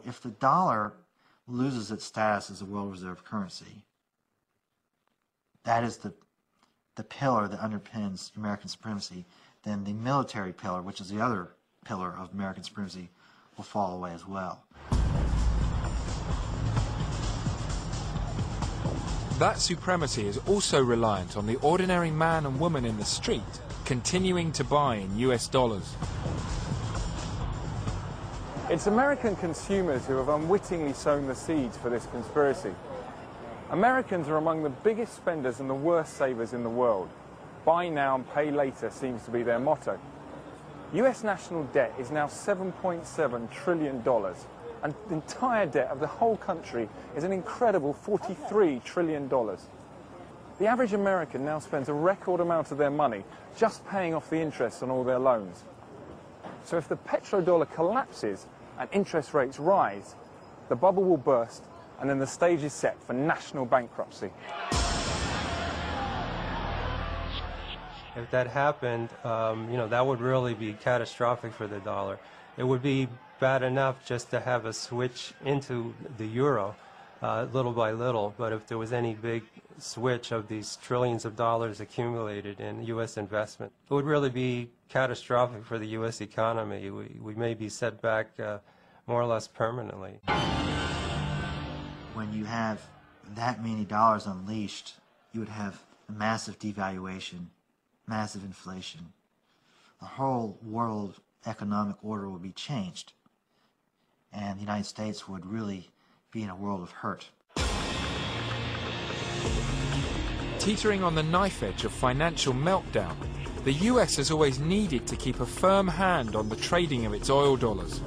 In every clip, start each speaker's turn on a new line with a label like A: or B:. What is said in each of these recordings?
A: If the dollar loses its status as a world reserve currency, that is the pillar that underpins American supremacy, then the military pillar, which is the other pillar of American supremacy, will fall away as well.
B: That supremacy is also reliant on the ordinary man and woman in the street continuing to buy in US dollars.
C: It's American consumers who have unwittingly sown the seeds for this conspiracy. Americans are among the biggest spenders and the worst savers in the world. Buy now and pay later seems to be their motto. US national debt is now $7.7 trillion, and the entire debt of the whole country is an incredible $43 trillion. The average American now spends a record amount of their money just paying off the interest on all their loans. So if the petrodollar collapses and interest rates rise, the bubble will burst, and then the stage is set for national bankruptcy.
D: If that happened, that would really be catastrophic for the dollar. It would be bad enough just to have a switch into the euro little by little, but if there was any big switch of these trillions of dollars accumulated in U.S. investment, it would really be catastrophic for the U.S. economy. We may be set back more or less permanently.
A: When you have that many dollars unleashed, you would have a massive devaluation, massive inflation. The whole world economic order would be changed, and the United States would really be in a world of hurt.
B: Teetering on the knife edge of financial meltdown, the US has always needed to keep a firm hand on the trading of its oil dollars.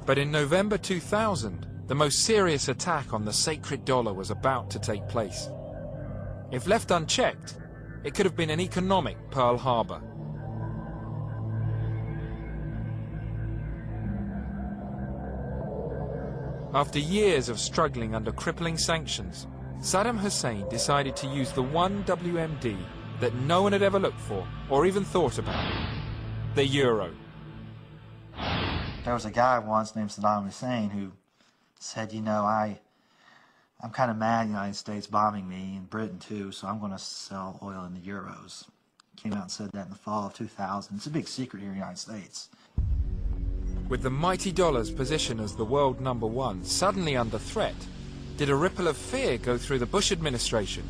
B: But in November 2000, the most serious attack on the sacred dollar was about to take place. If left unchecked, it could have been an economic Pearl Harbor. After years of struggling under crippling sanctions, Saddam Hussein decided to use the one WMD that no one had ever looked for or even thought about, the euro.
A: There was a guy once named Saddam Hussein who said, I'm kind of mad the United States bombing me, and Britain too, so I'm going to sell oil in the euros. Came out and said that in the fall of 2000. It's a big secret here in the United States.
B: With the mighty dollar's position as the world #1 suddenly under threat, did a ripple of fear go through the Bush administration?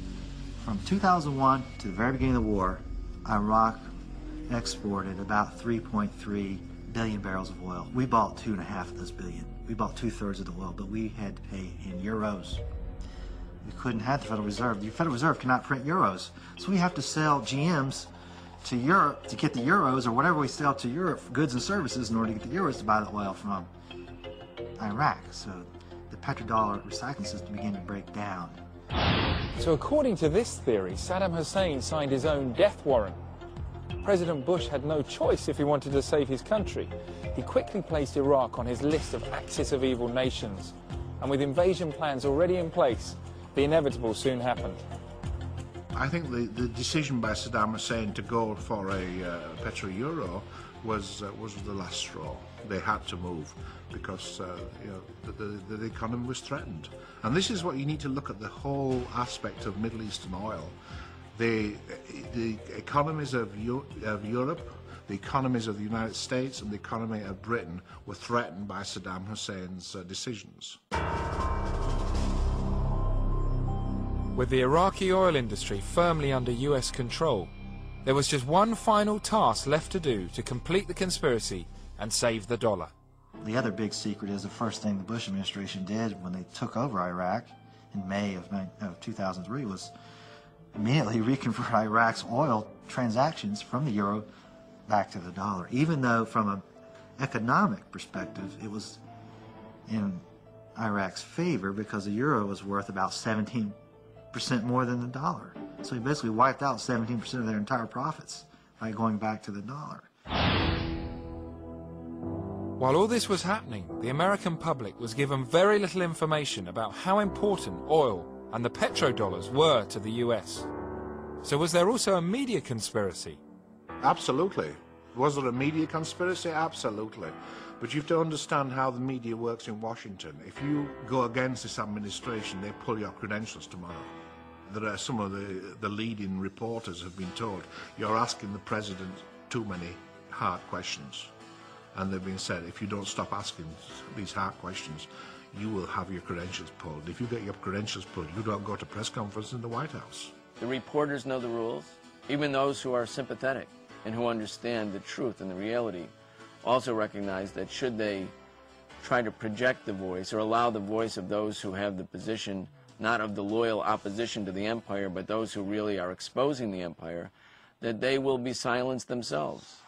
A: From 2001 to the very beginning of the war, Iraq exported about 3.3 billion barrels of oil. We bought 2.5 of those billion. We bought 2/3 of the oil, but we had to pay in euros. We couldn't have the Federal Reserve. The Federal Reserve cannot print euros, so we have to sell GMs to Europe to get the euros, or whatever we sell to Europe for goods and services in order to get the euros to buy the oil from Iraq. So the petrodollar recycling system began to break down.
C: So according to this theory, Saddam Hussein signed his own death warrant. President Bush had no choice if he wanted to save his country. He quickly placed Iraq on his list of axis of evil nations. And with invasion plans already in place, the inevitable soon happened.
E: I think the decision by Saddam Hussein to go for a petro-euro was the last straw. They had to move because the economy was threatened. And this is what you need to look at, the whole aspect of Middle Eastern oil. The economies of Europe, the economies of the United States, and the economy of Britain were threatened by Saddam Hussein's decisions.
B: With the Iraqi oil industry firmly under US control, there was just one final task left to do to complete the conspiracy and save the dollar.
A: The other big secret is the first thing the Bush administration did when they took over Iraq in May of 2003 was immediately reconvert Iraq's oil transactions from the euro back to the dollar, even though from an economic perspective it was in Iraq's favor because the euro was worth about 17% more than the dollar. So he basically wiped out 17% of their entire profits by going back to the dollar.
B: While all this was happening, the American public was given very little information about how important oil and the petrodollars were to the US. So was there also a media conspiracy?
E: Absolutely. Was there a media conspiracy? Absolutely. But you have to understand how the media works in Washington. If you go against this administration, they pull your credentials tomorrow. There are some of the leading reporters have been told, you're asking the president too many hard questions. And they've been said, if you don't stop asking these hard questions, you will have your credentials pulled. If you get your credentials pulled, you don't go to press conference in the White House.
F: The reporters know the rules. Even those who are sympathetic and who understand the truth and the reality also recognize that should they try to project the voice or allow the voice of those who have the position not of the loyal opposition to the empire, but those who really are exposing the empire, that they will be silenced themselves.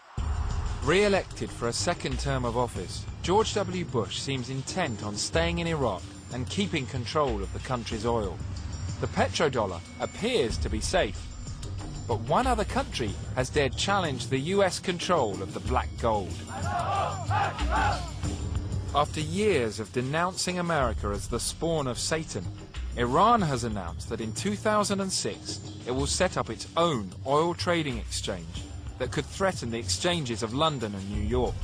B: Re-elected for a second term of office, George W. Bush seems intent on staying in Iraq and keeping control of the country's oil. The petrodollar appears to be safe, but one other country has dared challenge the US control of the black gold. After years of denouncing America as the spawn of Satan, Iran has announced that in 2006 it will set up its own oil trading exchange that could threaten the exchanges of London and New York.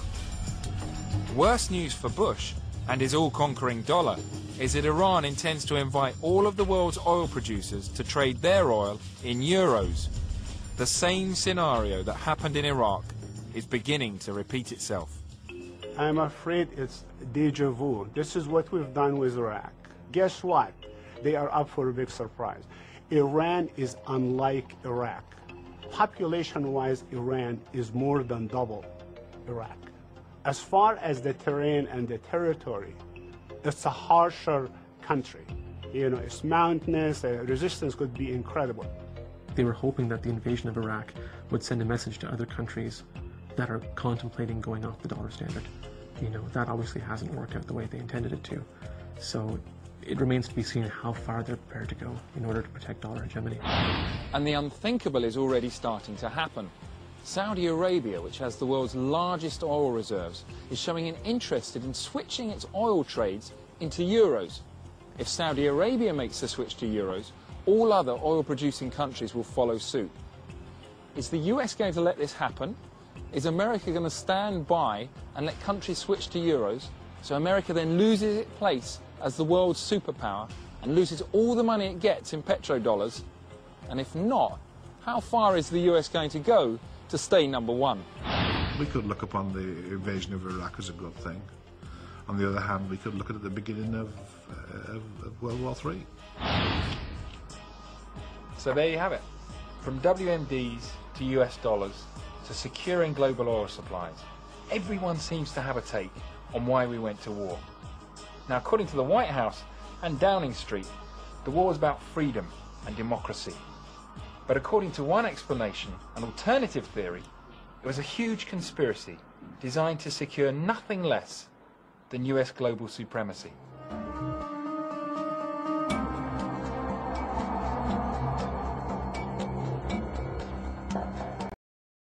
B: Worse news for Bush and his all-conquering dollar is that Iran intends to invite all of the world's oil producers to trade their oil in euros. The same scenario that happened in Iraq is beginning to repeat itself.
G: I'm afraid it's deja vu. This is what we've done with Iraq. Guess what? They are up for a big surprise. Iran is unlike Iraq. Population-wise, Iran is more than double Iraq. As far as the terrain and the territory, it's a harsher country. You know, it's mountainous, resistance could be incredible.
H: They were hoping that the invasion of Iraq would send a message to other countries that are contemplating going off the dollar standard. You know, that obviously hasn't worked out the way they intended it to. So it remains to be seen how far they're prepared to go in order to protect dollar hegemony.
B: And the unthinkable is already starting to happen. Saudi Arabia, which has the world's largest oil reserves, is showing an interest in switching its oil trades into euros. If Saudi Arabia makes the switch to euros, all other oil-producing countries will follow suit. Is the US going to let this happen? Is America going to stand by and let countries switch to euros, so America then loses its place as the world's superpower and loses all the money it gets in petrodollars? And if not, how far is the US going to go to stay number one?
E: We could look upon the invasion of Iraq as a good thing. On the other hand, we could look at the beginning of World War III.
B: So there you have it. From WMDs to US dollars to securing global oil supplies, everyone seems to have a take on why we went to war. Now, according to the White House and Downing Street, the war was about freedom and democracy. But according to one explanation, an alternative theory, it was a huge conspiracy designed to secure nothing less than US global supremacy.